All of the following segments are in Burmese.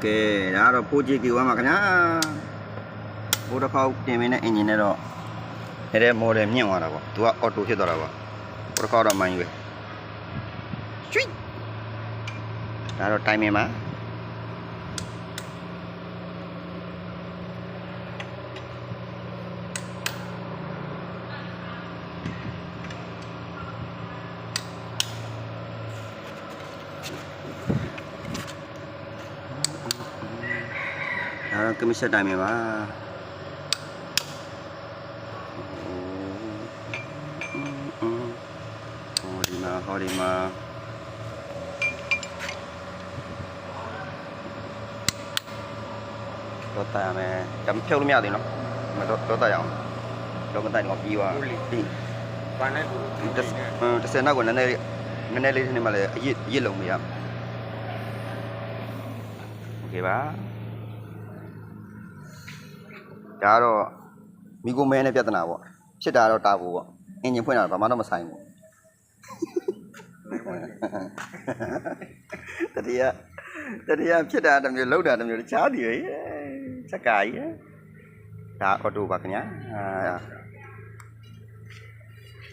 ကဲဒါကတော့ဖိုးကြီးကြီးဝမ်းပါခင်ဗျာဘိုးတစ်ခေါက်တင်မင်းနဲ့အင်ဂျင်နဲ့တော့အဲ့ဒီမော်ဒယ်မြင့်သွားတာပေါ့သူကအော်တိုဖြစ်သွားတာပေါ့ဘိုးတစ်ခေါက်တော့မိုင်းရွယ်ချွိဒါတော့တိုင်မင်ပါကမစ်ဆက်တိုင်းမှာပါဟောဒီမှာတော့တိုင်မယ်จำဖြုတ်လို့မရသေးနော်မတော့တိုင်အောင်တော့မတိုင်တော့ပြီးသွားပြီဘာနဲ့ကို10နောက်ကိုနည်းနည်းလေးနေမှလည်းအရစ်လုံးမရโอเคပါဒါတော့မီကိုမဲနဲ့ပြဿနာပေါ့ဖြစ်တာတော့တာဖို့ပေါ့အင်ဂျင်ဖွင့်တာဘာမှတော့မဆိုင်ဘူးတတိယဖြစ်တာတစ်မျိုးလောက်တာတစ်မျိုးတခြားတည်ရဲ့စက်ကာကြီးဒါအော်တိုပါခင်ဗျာ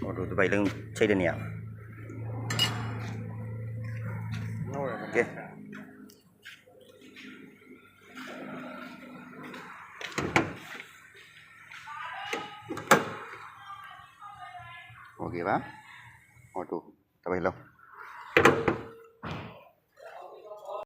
အော်တိုတစ်ပိုက်လုံးချိတ်တဲ့နေရာโอเคโอเคပါအော်တိုတစ်ပိုက်လုံး